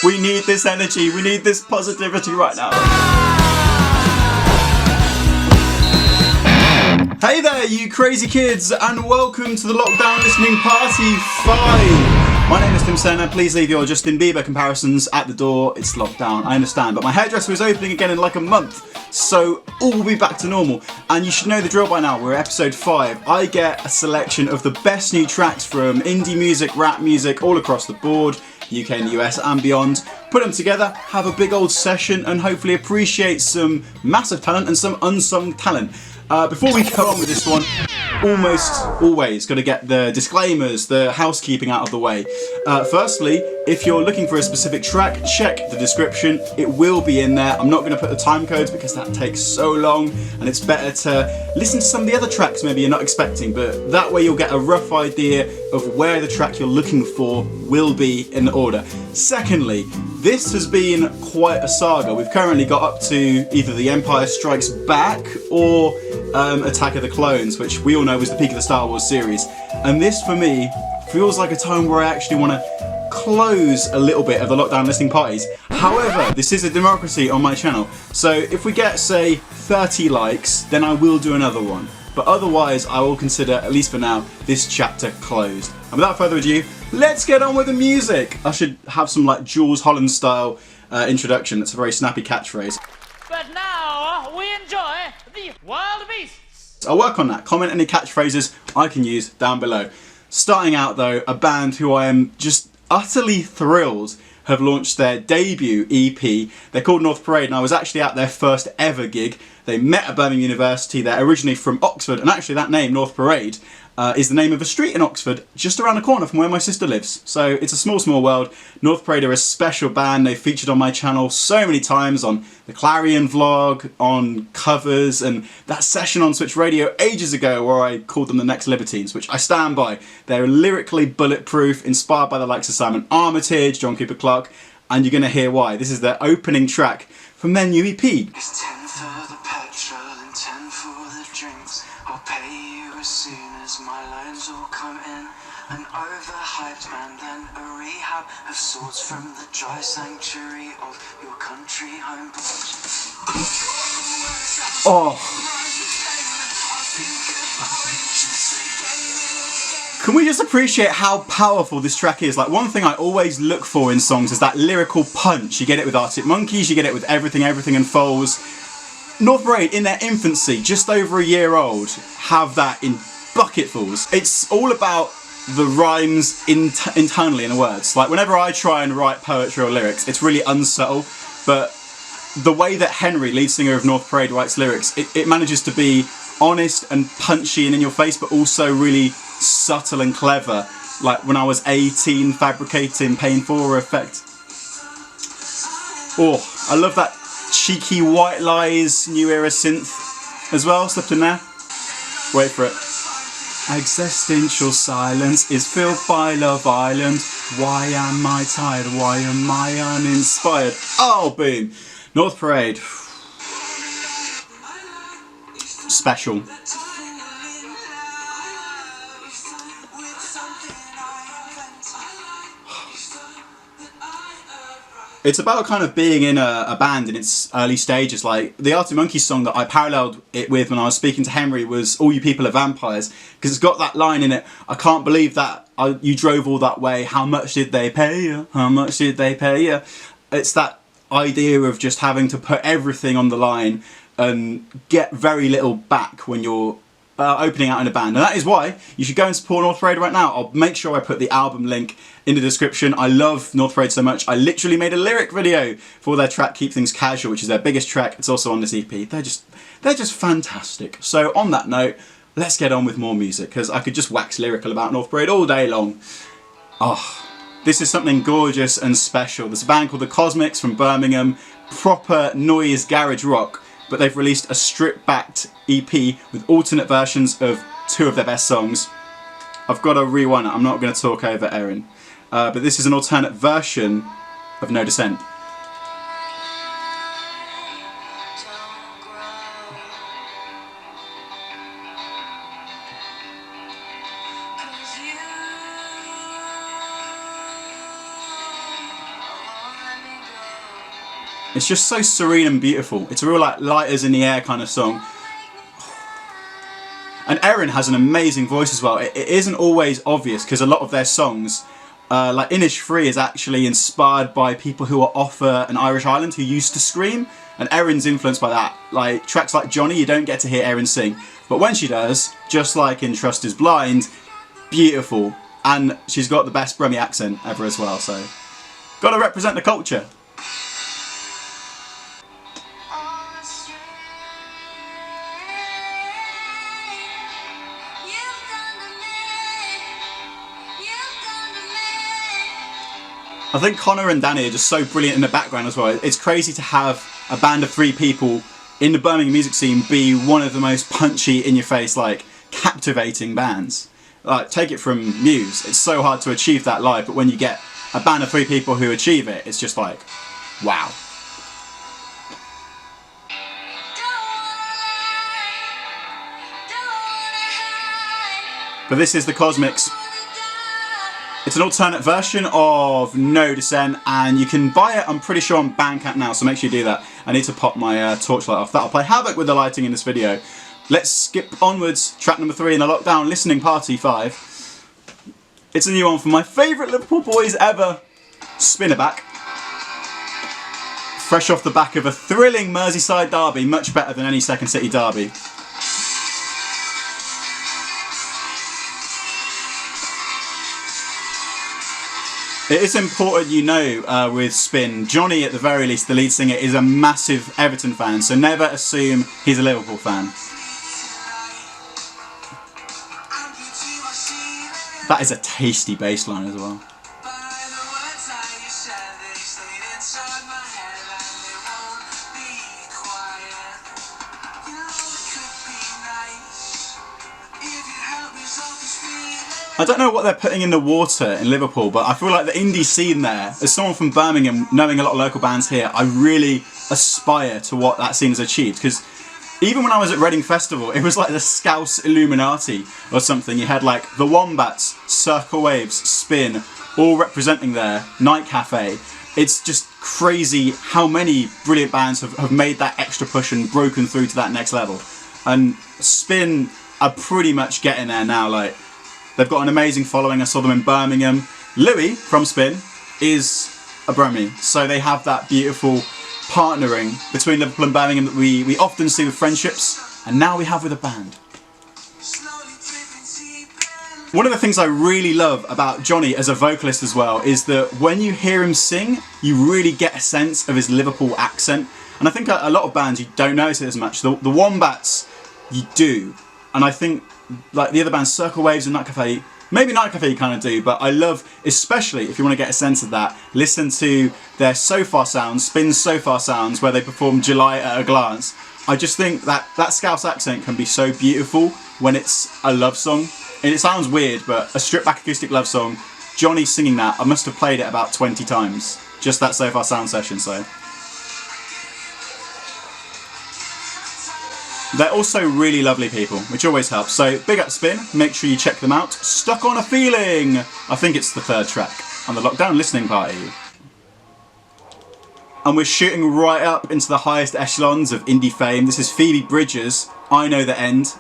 We need this energy, we need this positivity right now. Hey there, you crazy kids, and welcome to the Lockdown Listening Party 5. My name is Senna. Please leave your Justin Bieber comparisons at the door. It's lockdown, I understand, but my hairdresser is opening again in like a month, so all will be back to normal. And you should know the drill by now. We're at episode 5. I get a selection of the best new tracks from indie music, rap music, all across the board, UK and the US and beyond, put them together, have a big old session, and hopefully appreciate some massive talent and some unsung talent. Before we go on with this one, almost always got to get the disclaimers, the housekeeping out of the way. Firstly, if you're looking for a specific track, check the description. It will be in there. I'm not going to put the time codes because that takes so long, and it's better to listen to some of the other tracks maybe you're not expecting, but that way you'll get a rough idea of where the track you're looking for will be in order. Secondly, this has been quite a saga. We've currently got up to either The Empire Strikes Back or Attack of the Clones, which we all know was the peak of the Star Wars series. And this, for me, feels like a time where I actually want to close a little bit of the lockdown listening parties. However, this is a democracy on my channel, so if we get, say, 30 likes, then I will do another one. But otherwise, I will consider, at least for now, this chapter closed. And without further ado, let's get on with the music. I should have some like Jules Holland style introduction. That's a very snappy catchphrase. But now we enjoy the wild beasts. I'll work on that. Comment any catchphrases I can use down below. Starting out though, a band who I am just utterly thrilled have launched their debut EP. They're called North Parade, and I was actually at their first ever gig. They met at Birmingham University. They're originally from Oxford, and actually that name, North Parade, is the name of a street in Oxford, just around the corner from where my sister lives. So it's a small, small world. North Parade are a special band. They've featured on my channel so many times, on the Clarion vlog, on covers, and that session on Switch Radio ages ago where I called them the Next Libertines, which I stand by. They're lyrically bulletproof, inspired by the likes of Simon Armitage, John Cooper Clarke, and you're going to hear why. This is their opening track from their new EP. It's 10 for the petrol and 10 for the drinks. I'll pay you as soon as my loans all come in. An overhyped man, then a rehab of sorts from the dry sanctuary of your country home. Oh. Can we just appreciate how powerful this track is? Like, one thing I always look for in songs is that lyrical punch. You get it with Arctic Monkeys, you get it with Everything and Foals. North Parade, in their infancy, just over a year old, have that in bucketfuls. It's all about the rhymes internally in the words. Like, whenever I try and write poetry or lyrics, it's really unsubtle, but the way that Henry, lead singer of North Parade, writes lyrics, it manages to be honest and punchy and in your face, but also really subtle and clever. Like when I was 18, fabricating painful effect. Oh, I love that cheeky White Lies new era synth as well, slipped in there. Wait for it. Existential silence is filled by Love Island. Why am I tired? Why am I uninspired? Oh, boom. North Parade. Special. It's about kind of being in a band in its early stages. Like the Arctic Monkeys song that I paralleled it with when I was speaking to Henry was All You People Are Vampires, because it's got that line in it, I can't believe that you drove all that way, how much did they pay you, how much did they pay you. It's that idea of just having to put everything on the line and get very little back when you're opening out in a band. And that is why you should go and support North Parade right now. I'll make sure I put the album link in the description. I love North Parade so much, I literally made a lyric video for their track Keep Things Casual, which is their biggest track. It's also on this EP. They're just fantastic. So on that note, let's get on with more music, because I could just wax lyrical about North Parade all day long. Oh, this is something gorgeous and special. There's a band called The Cosmics from Birmingham, proper noise garage rock, but they've released a stripped-backed EP with alternate versions of 2 of their best songs. I've got to rewind it, I'm not going to talk over Erin. But this is an alternate version of No Descent. It's just so serene and beautiful. It's a real like lighters in the air kind of song. And Erin has an amazing voice as well. It isn't always obvious because a lot of their songs, like Inish Free, is actually inspired by people who are off an Irish island who used to scream. And Erin's influenced by that. Like tracks like Johnny, you don't get to hear Erin sing. But when she does, just like in Trust is Blind, beautiful. And she's got the best Brummie accent ever as well, so gotta represent the culture. I think Connor and Danny are just so brilliant in the background as well. It's crazy to have a band of 3 people in the Birmingham music scene be one of the most punchy, in-your-face, like, captivating bands. Like, take it from Muse. It's so hard to achieve that live, but when you get a band of 3 people who achieve it, it's just like, wow. But this is the Cosmics. It's an alternate version of No Descent, and you can buy it, I'm pretty sure, on Bandcamp now, so make sure you do that. I need to pop my torchlight off. That'll play havoc with the lighting in this video. Let's skip onwards. Track number 3 in the Lockdown Listening Party 5. It's a new one from my favourite Liverpool boys ever, Spinnerback. Fresh off the back of a thrilling Merseyside derby, much better than any Second City derby. It is important, you know, with Spin, Johnny, at the very least, the lead singer, is a massive Everton fan, so never assume he's a Liverpool fan. That is a tasty bass line as well. I don't know what they're putting in the water in Liverpool, but I feel like the indie scene there, as someone from Birmingham, knowing a lot of local bands here, I really aspire to what that scene has achieved. Because even when I was at Reading Festival, it was like the Scouse Illuminati or something. You had like the Wombats, Circle Waves, Spin, all representing there, Night Cafe. It's just crazy how many brilliant bands have made that extra push and broken through to that next level. And Spin are pretty much getting there now. Like, they've got an amazing following. I saw them in Birmingham. Louis from Spin is a Brummie, so they have that beautiful partnering between Liverpool and Birmingham that we often see with friendships, and now we have with a band. One of the things I really love about Johnny as a vocalist as well is that when you hear him sing, you really get a sense of his Liverpool accent. And I think a lot of bands, you don't notice it as much. The Wombats, you do. And I think like the other bands, Circle Waves and Night Cafe, maybe Night Cafe you kind of do, but I love, especially if you want to get a sense of that, listen to their So Far sounds, Spin's So Far sounds, where they perform July at a Glance. I just think that Scouse accent can be so beautiful when it's a love song. And it sounds weird, but a stripped back acoustic love song, Johnny singing that, I must have played it about 20 times. Just that So Far sound session, so. They're also really lovely people, which always helps. So big up Spin, make sure you check them out. Stuck on a Feeling! I think it's the 3rd track on the Lockdown Listening Party. And we're shooting right up into the highest echelons of indie fame. This is Phoebe Bridgers, I Know the End.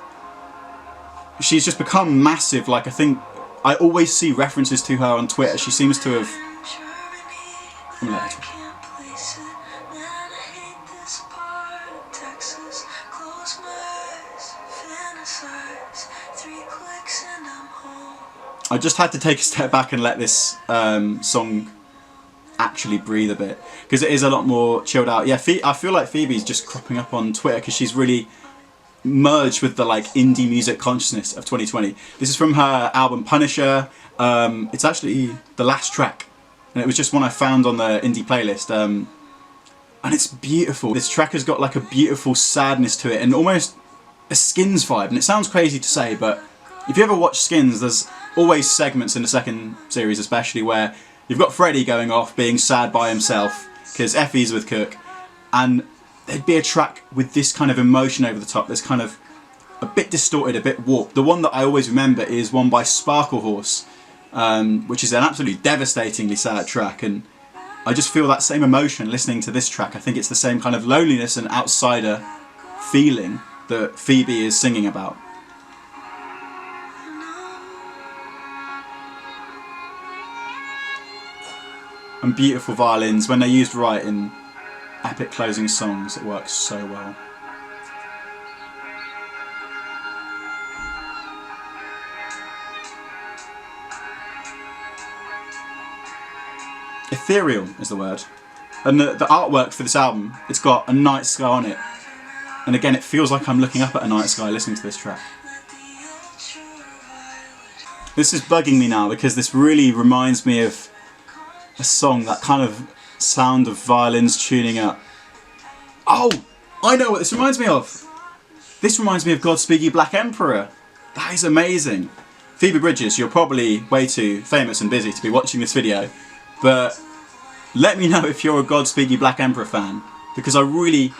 She's just become massive. Like, I think I always see references to her on Twitter. She seems to have... I just had to take a step back and let this song actually breathe a bit, because it is a lot more chilled out. Yeah, I feel like Phoebe's just cropping up on Twitter because she's really merged with the like indie music consciousness of 2020. This is from her album Punisher. It's actually the last track, and it was just one I found on the indie playlist. And it's beautiful. This track has got like a beautiful sadness to it and almost a Skins vibe. And it sounds crazy to say, but if you ever watch Skins, there's always segments in the second series especially where you've got Freddie going off being sad by himself because Effie's with Cook, and there'd be a track with this kind of emotion over the top that's kind of a bit distorted, a bit warped. The one that I always remember is one by Sparkle Horse, which is an absolutely devastatingly sad track, and I just feel that same emotion listening to this track. I think it's the same kind of loneliness and outsider feeling that Phoebe is singing about. And beautiful violins, when they're used right in epic closing songs, it works so well. Ethereal is the word. And the artwork for this album, it's got a night sky on it. And again, it feels like I'm looking up at a night sky listening to this track. This is bugging me now because this really reminds me of a song, that kind of sound of violins tuning up. Oh, I know what this reminds me of. This reminds me of Godspeed You Black Emperor. That is amazing. Phoebe Bridges, you're probably way too famous and busy to be watching this video, but let me know if you're a Godspeed You Black Emperor fan, because I really...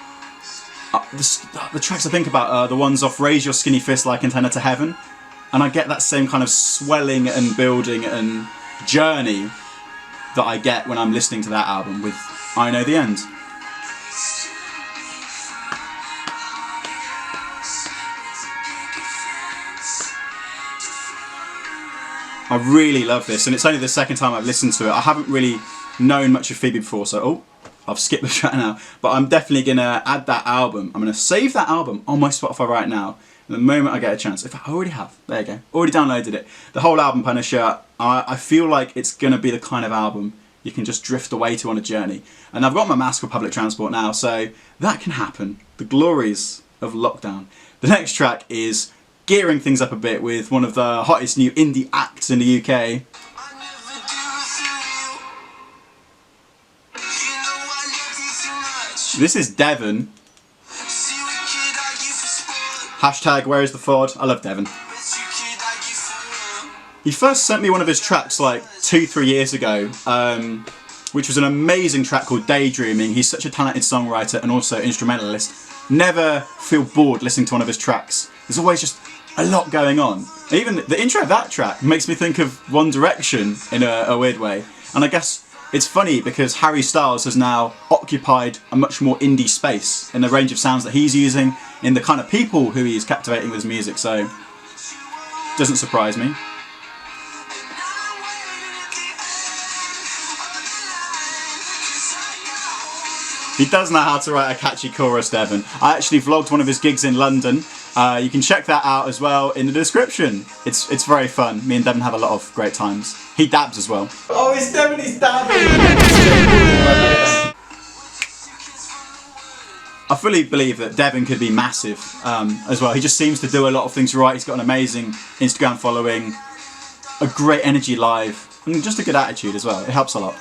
the tracks I think about are the ones off Raise Your Skinny Fist Like Antenna to Heaven, and I get that same kind of swelling and building and journey that I get when I'm listening to that album with I Know the End. I really love this, and it's only the second time I've listened to it. I haven't really known much of Phoebe before, so I've skipped the track now. But I'm definitely going to add that album. I'm going to save that album on my Spotify right now. And the moment I get a chance, if I already have, there you go, already downloaded it. The whole album, Punisher, I feel like it's going to be the kind of album you can just drift away to on a journey. And I've got my mask for public transport now, so that can happen. The glories of lockdown. The next track is gearing things up a bit with one of the hottest new indie acts in the UK. This is Devon. Hashtag where is the Ford? I love Devon. He first sent me one of his tracks like 2-3 years ago, which was an amazing track called Daydreaming. He's such a talented songwriter and also instrumentalist. Never feel bored listening to one of his tracks. There's always just a lot going on. And even the intro of that track makes me think of One Direction in a weird way. And I guess it's funny because Harry Styles has now occupied a much more indie space in the range of sounds that he's using, in the kind of people who he's captivating with his music, so doesn't surprise me. He does know how to write a catchy chorus, Devon. I actually vlogged one of his gigs in London. You can check that out as well in the description. It's very fun. Me and Devon have a lot of great times. He dabs as well. Oh, it's Devon, he's dabbing! I fully believe that Devon could be massive as well. He just seems to do a lot of things right. He's got an amazing Instagram following, a great energy live, and just a good attitude as well. It helps a lot.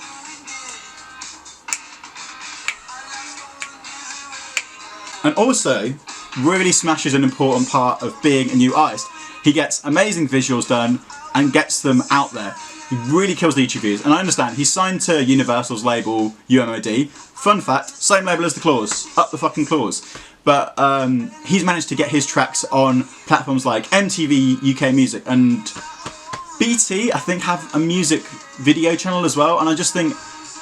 And also, really smashes an important part of being a new artist. He gets amazing visuals done and gets them out there. He really kills the YouTube views. And I understand, he's signed to Universal's label, UMOD. Fun fact, same label as The Claws. Up the fucking Claws. But he's managed to get his tracks on platforms like MTV UK Music, and BT, I think, have a music video channel as well. And I just think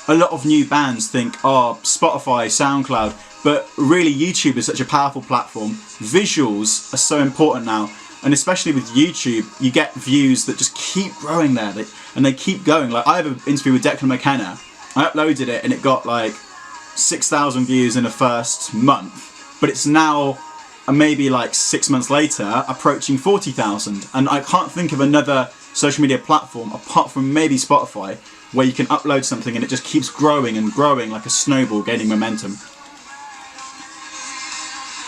a lot of new bands think, oh, Spotify, SoundCloud, but really YouTube is such a powerful platform. Visuals are so important now, and especially with YouTube, you get views that just keep growing there, and they keep going. Like, I have an interview with Declan McKenna. I uploaded it and it got like 6,000 views in the first month, but it's now maybe like 6 months later approaching 40,000, and I can't think of another social media platform apart from maybe Spotify where you can upload something and it just keeps growing and growing like a snowball, gaining momentum.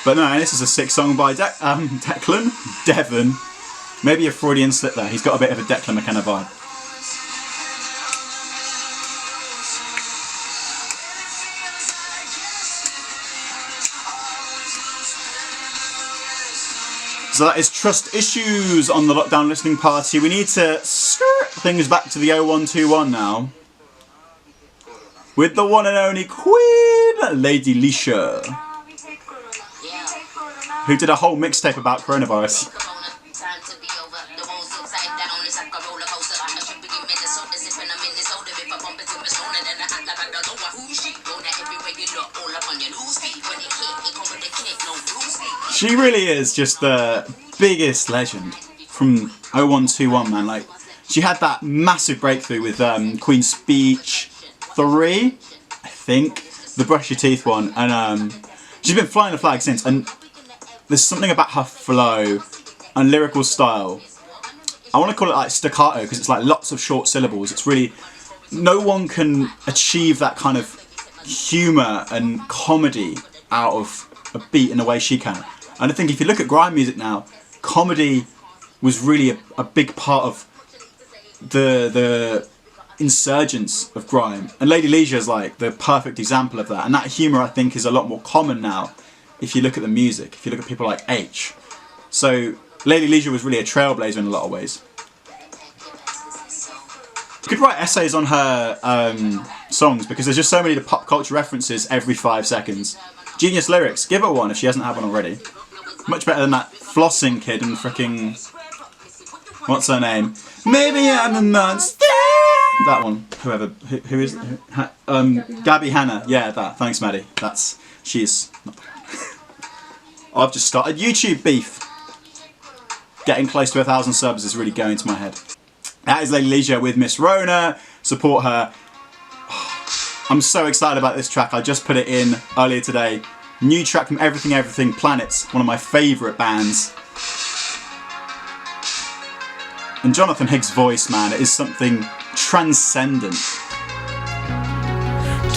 But no, this is a sick song by Declan? Devon. Maybe a Freudian slip there. He's got a bit of a Declan McKenna vibe. So that is Trust Issues on the Lockdown Listening Party. We need to skirt things back to the 0121 now. With the one and only Queen, Lady Leshurr, who did a whole mixtape about coronavirus. She really is just the biggest legend from 0121, man. Like, she had that massive breakthrough with Queen's Speech 3, I think, the Brush Your Teeth one, and she's been flying the flag since. And there's something about her flow and lyrical style. I want to call it like staccato because it's like lots of short syllables. It's really, no one can achieve that kind of humour and comedy out of a beat in the way she can. And I think if you look at grime music now, comedy was really a big part of the insurgence of grime. And Lady Leshurr is like the perfect example of that. And that humour, I think, is a lot more common now if you look at the music, if you look at people like H. So Lady Leshurr was really a trailblazer in a lot of ways. You could write essays on her songs because there's just so many pop culture references every 5 seconds. Genius lyrics, give her one if she hasn't had one already. Much better than that flossing kid and fricking... what's her name? Maybe I'm a monster! That one. Who is... Gabby Hanna. Yeah, that. Thanks, Maddie. She's... not the one. I've just started YouTube beef. Getting close to 1,000 subs is really going to my head. That is Lady Leshurr with Miss Rona. Support her. I'm so excited about this track. I just put it in earlier today. New track from Everything Everything Planets, one of my favourite bands. And Jonathan Higgs' voice, man, it is something transcendent.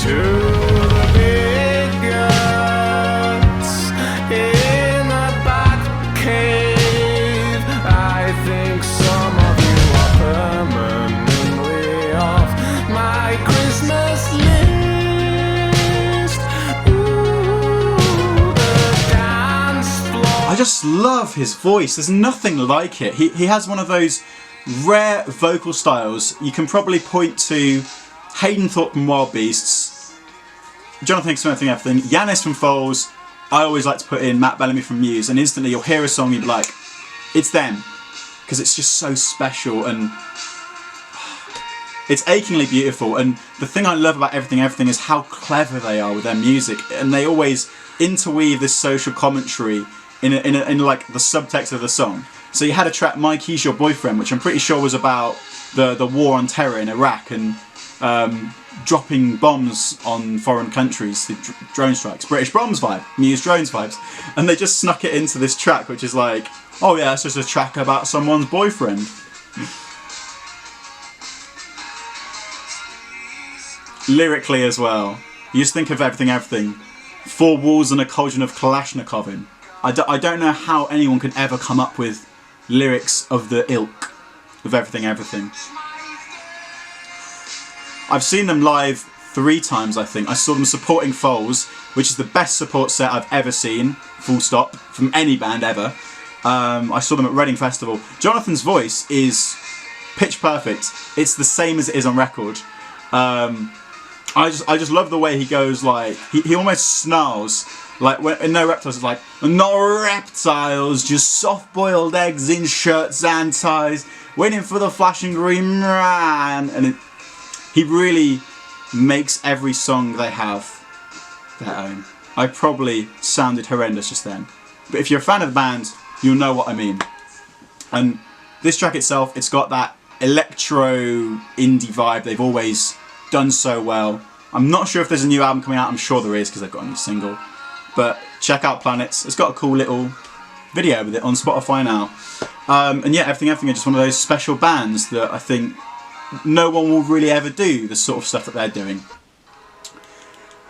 To the big guns in the back cave, I think some of you are permanently off my Christmas list. Ooh, the dance floor. I just love his voice. There's nothing like it. He has one of those rare vocal styles. You can probably point to Hayden Thorpe from Wild Beasts, Jonathan Higgs from Everything, Yanis from Foals. I always like to put in Matt Bellamy from Muse, and instantly you'll hear a song you'll be like, it's them, because it's just so special and it's achingly beautiful. And the thing I love about Everything is how clever they are with their music, and they always interweave this social commentary in like the subtext of the song. So you had a track, Mike, He's Your Boyfriend, which I'm pretty sure was about the war on terror in Iraq and dropping bombs on foreign countries, the drone strikes. British bombs vibe, Muse drones vibes. And they just snuck it into this track, which is like, oh yeah, it's just a track about someone's boyfriend. Lyrically as well, you just think of Everything. 4 walls and a cauldron of Kalashnikovin. I don't know how anyone could ever come up with lyrics of the ilk of Everything. I've seen them live 3 times, I think. I saw them supporting Foals, which is the best support set I've ever seen, full stop, from any band ever. I saw them at Reading Festival. Jonathan's voice is pitch perfect. It's the same as it is on record. I just love the way he goes, like, he almost snarls. Like, when, in No Reptiles, it's like, no reptiles, just soft-boiled eggs in shirts and ties, waiting for the flashing green man. And he really makes every song they have their own. I probably sounded horrendous just then. But if you're a fan of the band, you'll know what I mean. And this track itself, it's got that electro indie vibe they've always done so well. I'm not sure if there's a new album coming out. I'm sure there is because they've got a new single. But check out Planets. It's got a cool little video with it on Spotify now. And yeah, Everything are just one of those special bands that I think no one will really ever do the sort of stuff that they're doing.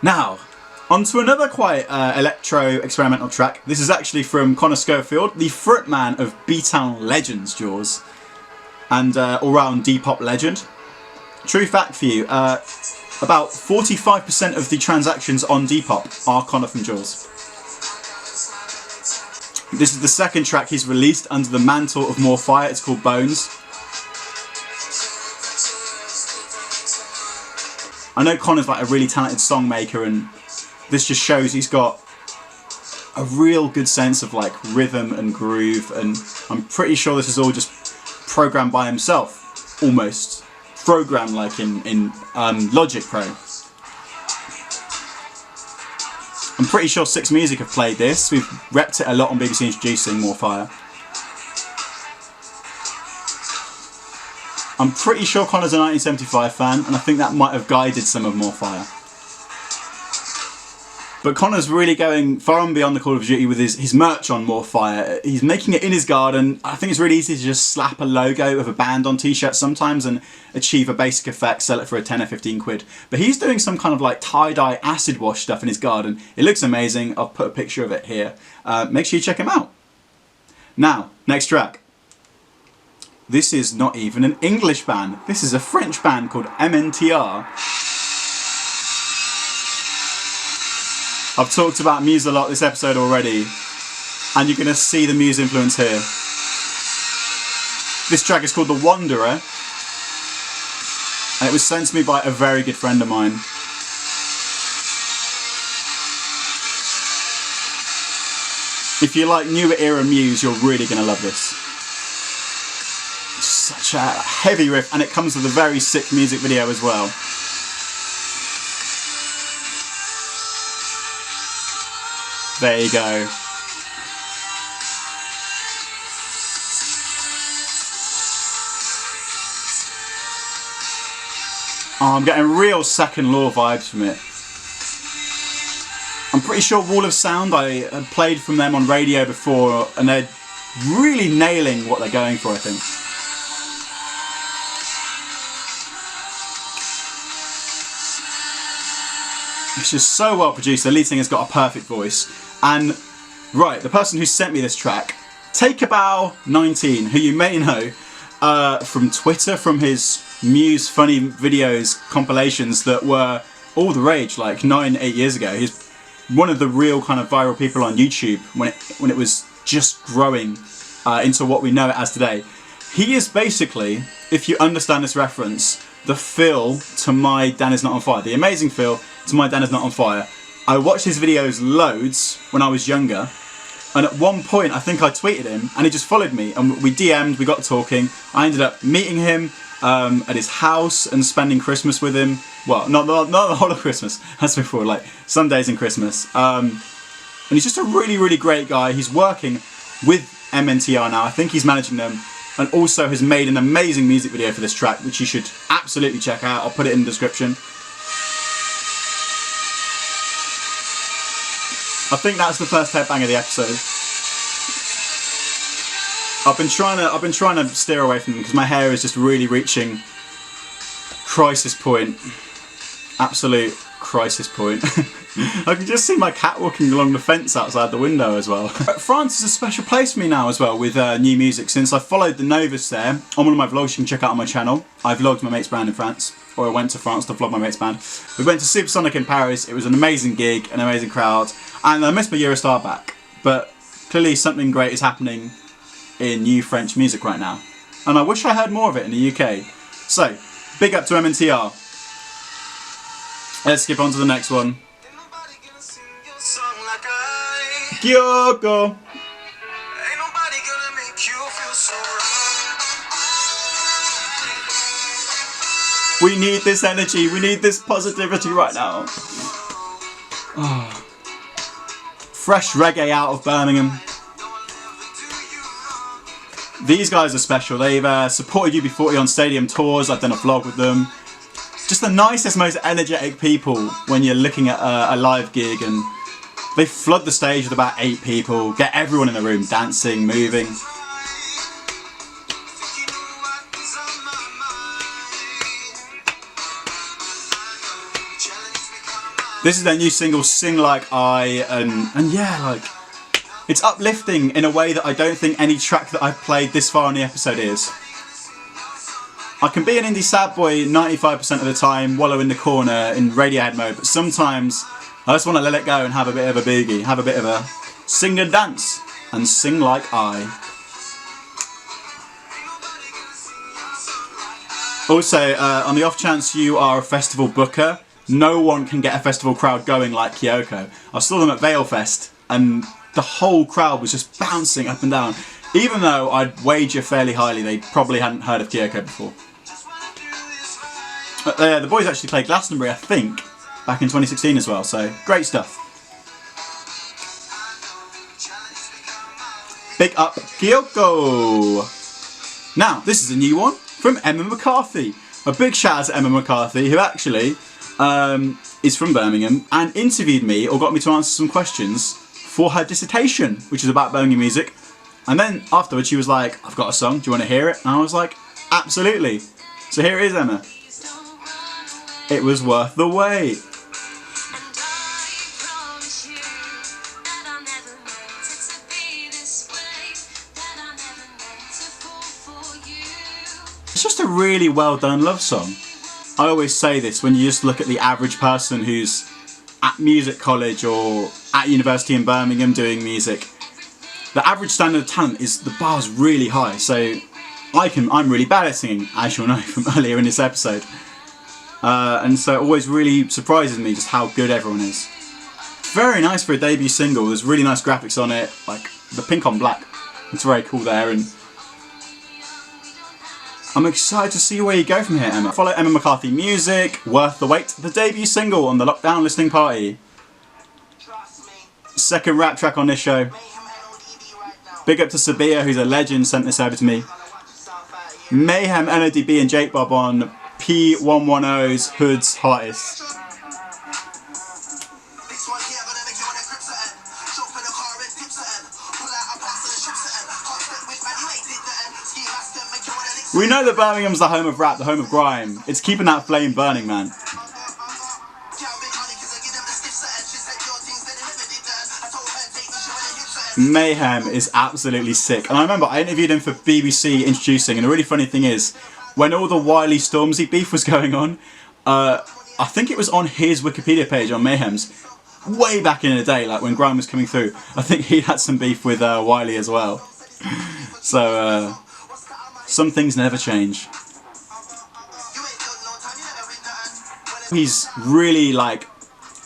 Now, on to another quite electro experimental track. This is actually from Connor Schofield, the frontman of B-Town Legends, Jaws, and all-round D-pop legend. True fact for you, about 45% of the transactions on Depop are Connor from Jaws. This is the second track he's released under the mantle of More Fire. It's called Bones. I know Connor's like a really talented song maker, and this just shows he's got a real good sense of like rhythm and groove, and I'm pretty sure this is all just programmed by himself, almost. Programmed like in Logic Pro. I'm pretty sure Six Music have played this. We've repped it a lot on BBC Introducing More Fire. I'm pretty sure Connor's a 1975 fan, and I think that might have guided some of More Fire. But Connor's really going far and beyond the Call of Duty with his merch on More Fire. He's making it in his garden. I think it's really easy to just slap a logo of a band on t-shirts sometimes and achieve a basic effect, sell it for a 10 or 15 quid. But he's doing some kind of like tie-dye acid wash stuff in his garden. It looks amazing. I'll put a picture of it here. Make sure you check him out. Now, next track. This is not even an English band. This is a French band called MNTR. I've talked about Muse a lot this episode already, and you're going to see the Muse influence here. This track is called The Wanderer, and it was sent to me by a very good friend of mine. If you like newer era Muse, you're really going to love this. Such a heavy riff, and it comes with a very sick music video as well. There you go. Oh, I'm getting real Second Law vibes from it. I'm pretty sure Wall of Sound, I had played from them on radio before, and they're really nailing what they're going for, I think. It's just so well produced. The lead singer's got a perfect voice. And, right, the person who sent me this track, Takeabow19, who you may know from Twitter, from his Muse funny videos compilations that were all the rage like 9-8 years ago. He's one of the real kind of viral people on YouTube when it was just growing into what we know it as today. He is basically, if you understand this reference, the Phil to my Dan Is Not On Fire. The amazing Phil to my Dan Is Not On Fire. I watched his videos loads when I was younger, and at one point I think I tweeted him and he just followed me, and we DM'd, we got talking. I ended up meeting him at his house and spending Christmas with him. Well, not the whole of Christmas, that's before, like some days in Christmas. And he's just a really, really great guy. He's working with MNTR now. I think he's managing them, and also has made an amazing music video for this track, which you should absolutely check out. I'll put it in the description. I think that's the first headbang of the episode. I've been trying to steer away from them because my hair is just really reaching crisis point. Absolute crisis point. I can just see my cat walking along the fence outside the window as well. France is a special place for me now as well with new music, since I followed the Novus there. On one of my vlogs you can check out on my channel. I vlogged my mate's band in France, or I went to France to vlog my mate's band. We went to Supersonic in Paris. It was an amazing gig, an amazing crowd, and I missed my Eurostar back. But clearly something great is happening in new French music right now, and I wish I heard more of it in the UK. So, big up to MNTR. Let's skip on to the next one. KIOKO. We need this energy, we need this positivity right now. Oh. Fresh reggae out of Birmingham. These guys are special. They've supported UB40 on stadium tours. I've done a vlog with them. Just the nicest, most energetic people when you're looking at a live gig, and they flood the stage with about 8 people, get everyone in the room dancing, moving. This is their new single, Sing Like I, and yeah, like, it's uplifting in a way that I don't think any track that I've played this far in the episode is. I can be an indie sad boy 95% of the time, wallow in the corner in Radiohead mode, but sometimes I just want to let it go and have a bit of a boogie, have a bit of a sing and dance, and sing like I. Also, on the off chance you are a festival booker, no one can get a festival crowd going like KIOKO. I saw them at Valefest, and the whole crowd was just bouncing up and down. Even though I'd wager fairly highly they probably hadn't heard of KIOKO before. The boys actually played Glastonbury, I think, back in 2016 as well, so great stuff. Big up KIOKO. Now, this is a new one from Emma McCarthy. A big shout out to Emma McCarthy, who actually is from Birmingham and interviewed me or got me to answer some questions for her dissertation, which is about Birmingham music. And then afterwards she was like, I've got a song, do you want to hear it? And I was like, absolutely. So here it is, Emma. It was worth the wait. It's just a really well done love song. I always say this when you just look at the average person who's at music college or at university in Birmingham doing music. The average standard of talent is the bar's really high, so I'm really bad at singing, as you'll know from earlier in this episode. And so it always really surprises me just how good everyone is. Very nice for a debut single. There's really nice graphics on it, like the pink on black. It's very cool there, and I'm excited to see where you go from here, Emma. Follow Emma McCarthy Music, Worth the Wait, the debut single on the Lockdown Listening Party. Second rap track on this show. Big up to Sabia, who's a legend, sent this over to me. Mayhem, NODB and Jakebob on P110's Hood's Hottest. We know that Birmingham's the home of rap, the home of grime. It's keeping that flame burning, man. Mayhem is absolutely sick. And I remember I interviewed him for BBC Introducing, and the really funny thing is, when all the Wiley Stormzy beef was going on, I think it was on his Wikipedia page on Mayhem's, way back in the day, like when grime was coming through. I think he had some beef with Wiley as well. So, some things never change. He's really like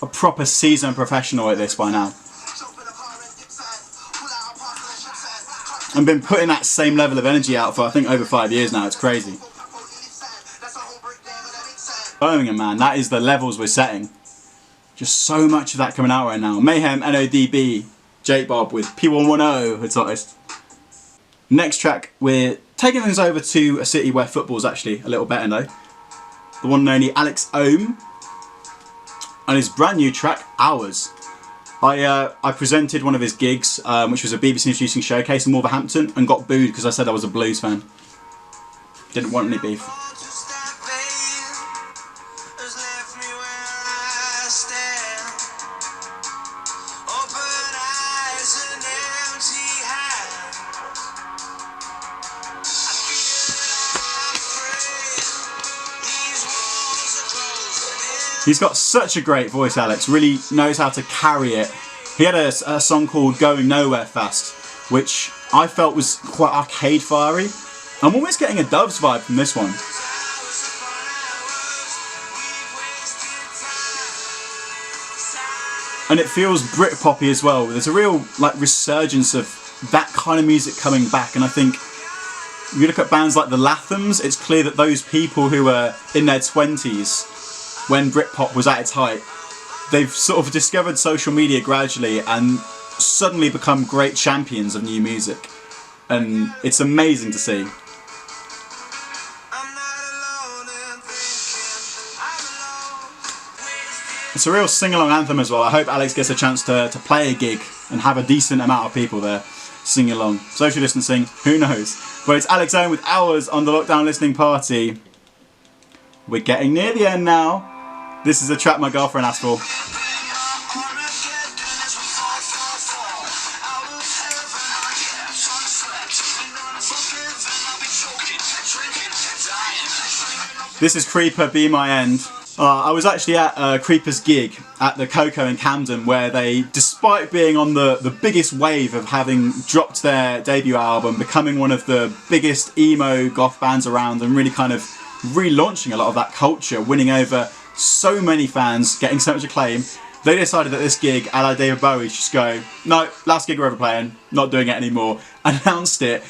a proper seasoned professional at this by now. And been putting that same level of energy out for I think over 5 years now. It's crazy. Birmingham, man, that is the levels we're setting. Just so much of that coming out right now. Mayhem, NODB, Jakebob with P110, it's hottest. Next track, we're taking things over to a city where football's actually a little better though. The one and only Alex Ohm and his brand new track, Hours. I presented one of his gigs, which was a BBC Introducing showcase in Wolverhampton, and got booed because I said I was a blues fan. Didn't want any beef. He's got such a great voice, Alex. Really knows how to carry it. He had a song called Going Nowhere Fast, which I felt was quite arcade fiery. I'm almost getting a Doves vibe from this one. And it feels Britpoppy as well. There's a real like resurgence of that kind of music coming back, and I think if you look at bands like the Lathams, it's clear that those people who were in their 20s when Britpop was at its height, they've sort of discovered social media gradually and suddenly become great champions of new music. And it's amazing to see. It's a real sing-along anthem as well. I hope Alex gets a chance to play a gig and have a decent amount of people there singing along. Social distancing, who knows? But it's Alex Owen with Hours on the Lockdown Listening Party. We're getting near the end now. This is a track my girlfriend asked for. This is Creeper, Be My End. I was actually at Creeper's gig at the KIOKO in Camden, where they, despite being on the biggest wave of having dropped their debut album, becoming one of the biggest emo goth bands around and really kind of relaunching a lot of that culture, winning over so many fans, getting so much acclaim, they decided that this gig, a la David Bowie, should just go, no, last gig we're ever playing, not doing it anymore. Announced it.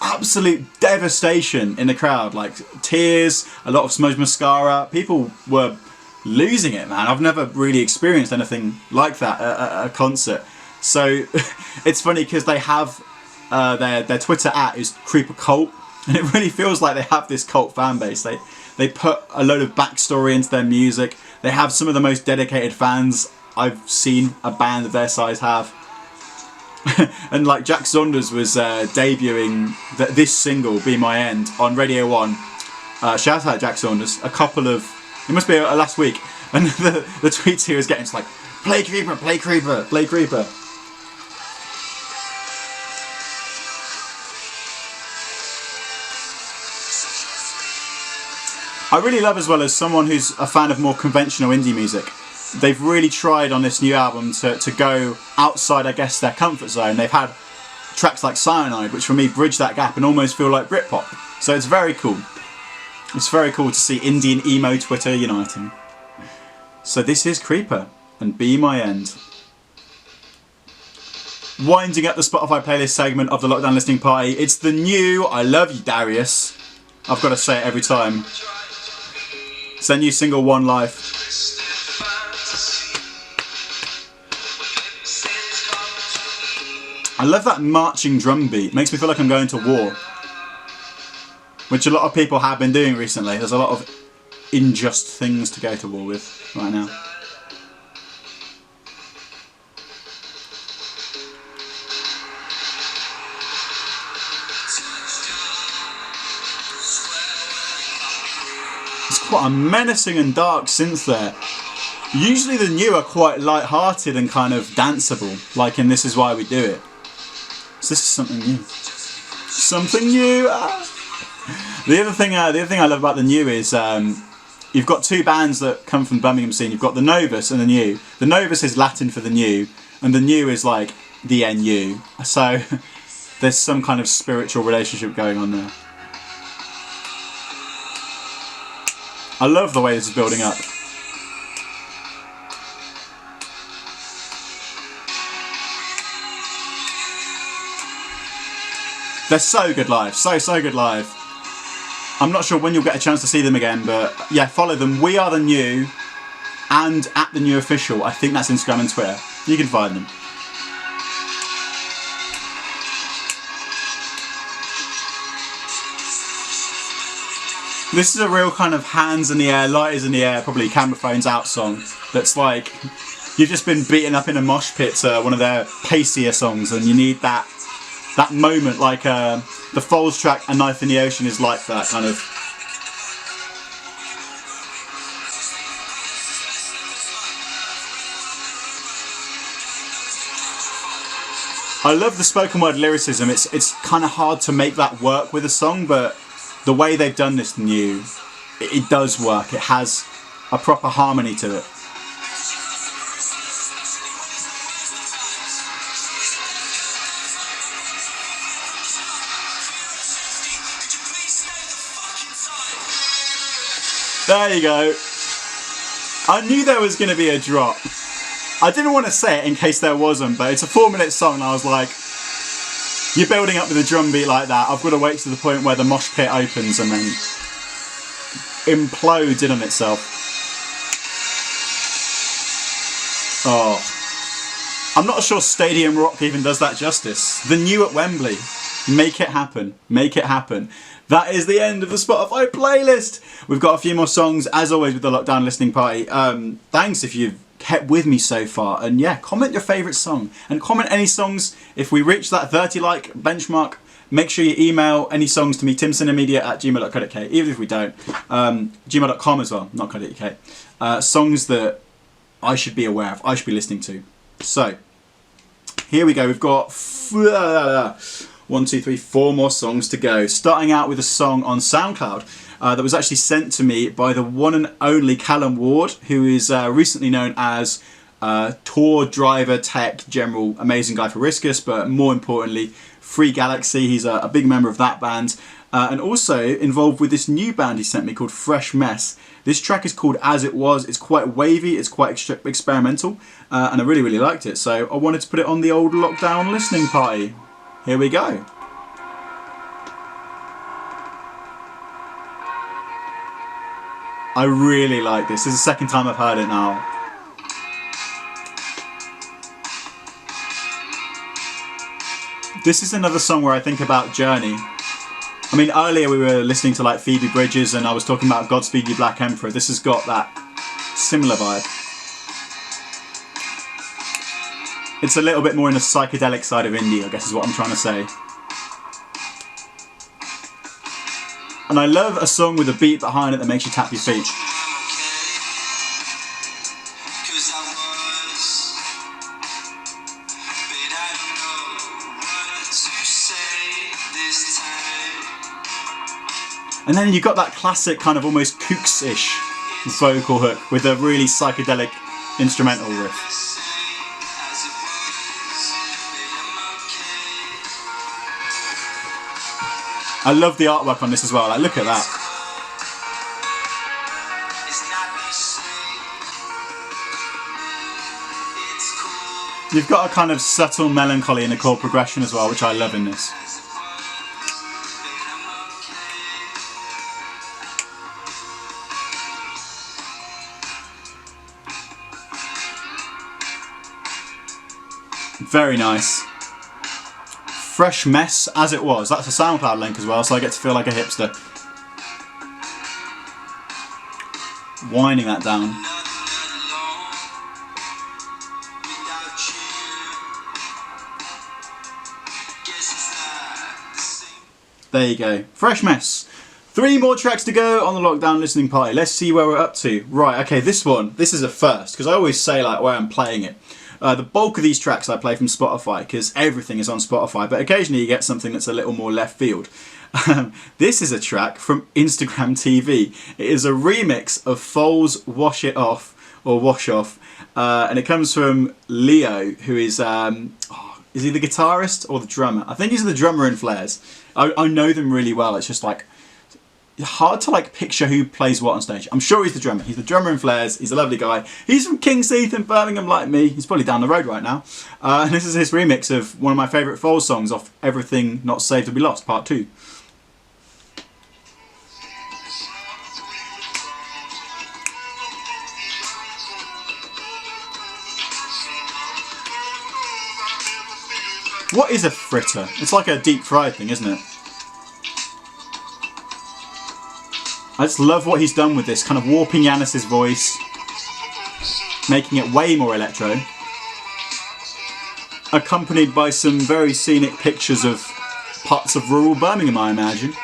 Absolute devastation in the crowd, like tears, a lot of smudged mascara. People were losing it, man. I've never really experienced anything like that at a concert. So it's funny because they have their Twitter @ is Creeper Cult, and it really feels like they have this cult fan base. They put a load of backstory into their music. They have some of the most dedicated fans I've seen a band of their size have. And like Jack Saunders was debuting this single, Be My End, on Radio 1. Shout out Jack Saunders. It must be last week. And the tweets he was getting, it's like, play Creeper, play Creeper, play Creeper. I really love, as well, as someone who's a fan of more conventional indie music, they've really tried on this new album to go outside, I guess, their comfort zone. They've had tracks like Cyanide, which for me bridge that gap and almost feel like Britpop. So it's very cool. It's very cool to see indie and emo Twitter uniting. So this is Creeper and Be My End. Winding up the Spotify playlist segment of the Lockdown Listening Party, it's the new I Love You, Darius. I've got to say it every time. It's their new single, One Life. I love that marching drum beat. Makes me feel like I'm going to war. Which a lot of people have been doing recently. There's a lot of unjust things to go to war with right now. It's quite a menacing and dark synth there. Usually the new are quite light-hearted and kind of danceable, like in This Is Why We Do It. So this is something new. Something new! Ah. The other thing I love about the new is you've got two bands that come from the Birmingham scene. You've got the Novus and the New. The Novus is Latin for the new, and the New is like the NU. So there's some kind of spiritual relationship going on there. I love the way this is building up. They're so good live, so good live. I'm not sure when you'll get a chance to see them again, but yeah, follow them. We Are The New and @ The New Official. I think that's Instagram and Twitter. You can find them. This is a real kind of hands in the air, lighters in the air, probably camera phones out song. That's like, you've just been beaten up in a mosh pit to one of their pacier songs, and you need that moment, like the Foals track A Knife in the Ocean is like that kind of. I love the spoken word lyricism. It's kind of hard to make that work with a song, but the way they've done this new, it does work. It has a proper harmony to it. There you go. I knew there was going to be a drop. I didn't want to say it in case there wasn't, but it's a 4-minute song and I was like, you're building up with a drum beat like that, I've got to wait to the point where the mosh pit opens and then implodes in on itself. Oh. I'm not sure Stadium Rock even does that justice. The New at Wembley. Make it happen. Make it happen. That is the end of the Spotify playlist. We've got a few more songs, as always, with the Lockdown Listening Party. Thanks if you've kept with me so far. And yeah, comment your favourite song. And comment any songs. If we reach that 30 like benchmark, make sure you email any songs to me, timsinnermedia@gmail.co.uk. Even if we don't. gmail.com as well, not .co.uk. Songs that I should be aware of, I should be listening to. So, here we go. We've got 4 more songs to go. Starting out with a song on SoundCloud that was actually sent to me by the one and only Callum Ward, who is recently known as tour driver, tech, general, amazing guy for Riskus, but more importantly, Free Galaxy. He's a big member of that band. And also involved with this new band he sent me called Fresh Mess. This track is called As It Was. It's quite wavy, it's quite experimental, and I really liked it. So I wanted to put it on the old Lockdown Listening Party. Here we go. I really like this. This is the second time I've heard it now. This is another song where I think about Journey. I mean, earlier we were listening to like Phoebe Bridgers and I was talking about Godspeed You Black Emperor. This has got that similar vibe. It's a little bit more in the psychedelic side of indie, I guess is what I'm trying to say. And I love a song with a beat behind it that makes you tap your feet. And then you've got that classic kind of almost kooks-ish vocal hook with a really psychedelic instrumental riff. I love the artwork on this as well, like look at that. You've got a kind of subtle melancholy in the chord progression as well, which I love in this. Very nice. Fresh Mess As It Was. That's a SoundCloud link as well, so I get to feel like a hipster. Winding that down. There you go. Fresh Mess. 3 more tracks to go on the lockdown listening party. Let's see where we're up to. Right, okay, this is a first, because I always say like where I'm playing it. The bulk of these tracks I play from Spotify because everything is on Spotify, but occasionally you get something that's a little more left field. This is a track from Instagram TV. It is a remix of Foals' Wash It Off, or Wash Off, and it comes from Leo, who is he the guitarist or the drummer? I think he's the drummer in Flares. I know them really well, it's just like hard to like picture who plays what on stage. I'm sure he's the drummer. He's the drummer in Flares. He's a lovely guy. He's from King's Heath in Birmingham like me. He's probably down the road right now. And this is his remix of one of my favourite Foals songs off Everything Not Saved Will Be Lost, Part 2. What is a fritter? It's like a deep fried thing, isn't it? I just love what he's done with this, kind of warping Yanis's voice, making it way more electro, accompanied by some very scenic pictures of parts of rural Birmingham, I imagine.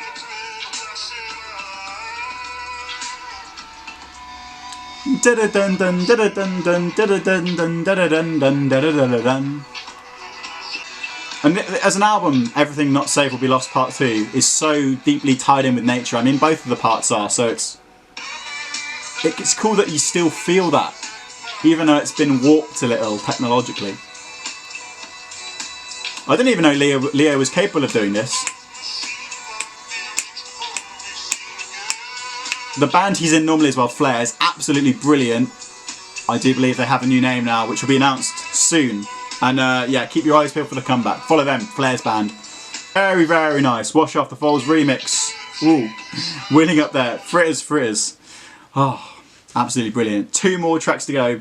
And as an album, Everything Not Saved Will Be Lost Part 2 is so deeply tied in with nature. I mean, both of the parts are, so it's cool that you still feel that, even though it's been warped a little technologically. I didn't even know Leo was capable of doing this. The band he's in normally as well, Flares, absolutely brilliant. I do believe they have a new name now, which will be announced soon. And yeah, keep your eyes peeled for the comeback. Follow them, Flares band. Very, very nice. Wash Off the Foals remix. Ooh, winning up there. Fritters. Oh, absolutely brilliant. 2 more tracks to go.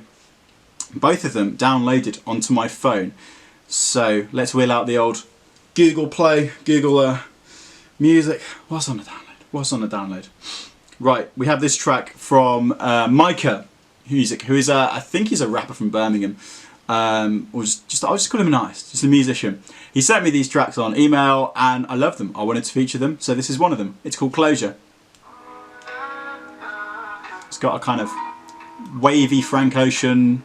Both of them downloaded onto my phone. So let's wheel out the old Google Play, Google Music. What's on the download? Right, we have this track from Myka, who is I think he's a rapper from Birmingham. Or I'll just call him just a musician. He sent me these tracks on email and I love them. I wanted to feature them, so this is one of them. It's called Closure. It's got a kind of wavy Frank Ocean,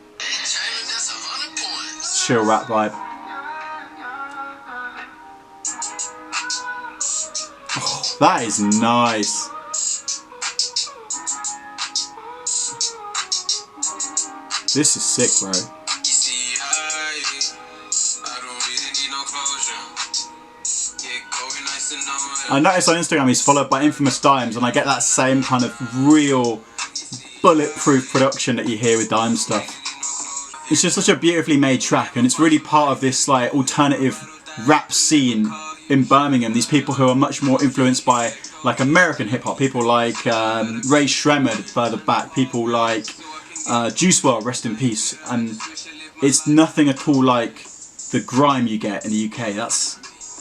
chill rap vibe. Oh, that is nice. This is sick, bro. I noticed on Instagram he's followed by Infamous Dimes, and I get that same kind of real bulletproof production that you hear with Dime stuff. It's just such a beautifully made track, and it's really part of this like alternative rap scene in Birmingham. These people who are much more influenced by like American hip hop, people like Ray Shremmerd further back, people like Juice WRLD, rest in peace, and it's nothing at all like the grime you get in the UK.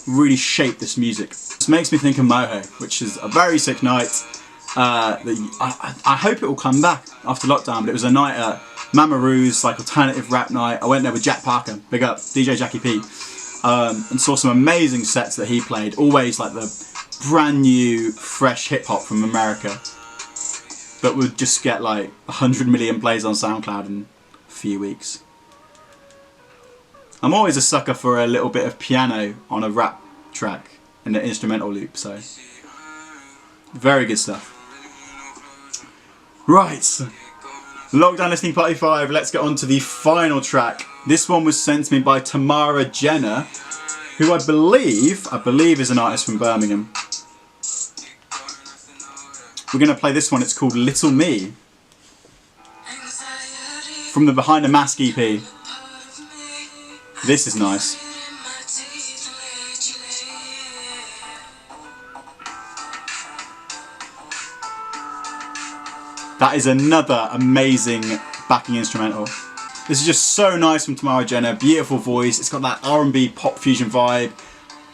really shaped this music. This makes me think of Moho, which is a very sick night. I hope it will come back after lockdown, but it was a night at Mamaru's, like alternative rap night. I went there with Jack Parker, big up, DJ Jackie P, and saw some amazing sets that he played. Always like the brand new, fresh hip hop from America, but would just get like 100 million plays on SoundCloud in a few weeks. I'm always a sucker for a little bit of piano on a rap track in the instrumental loop, so very good stuff. Right, Lockdown Listening Party 5, let's get on to the final track. This one was sent to me by Tamara Jenner, who I believe is an artist from Birmingham. We're going to play this one, it's called Little Me, from the Behind the Mask EP. This is nice. That is another amazing backing instrumental. This is just so nice from Tamara Jenner, beautiful voice, it's got that R&B pop fusion vibe.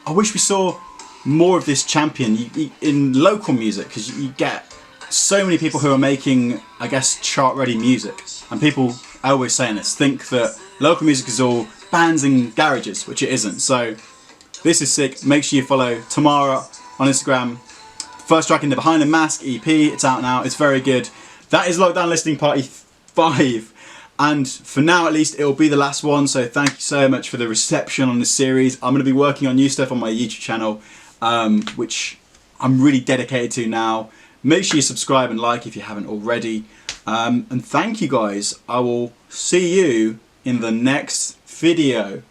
I wish we saw more of this champion in local music, because you get so many people who are making, I guess, chart-ready music. And people, I always saying this, think that local music is all bands and garages, which it isn't. So this is sick. Make sure you follow Tamara on Instagram. First track in the Behind the Mask EP, it's out now, it's very good. That is Lockdown Listening Party 5, and for now at least it will be the last one, so thank you so much for the reception on this series. I'm going to be working on new stuff on my YouTube channel, which I'm really dedicated to now. Make sure you subscribe and like if you haven't already, and thank you guys. I will see you in the next video.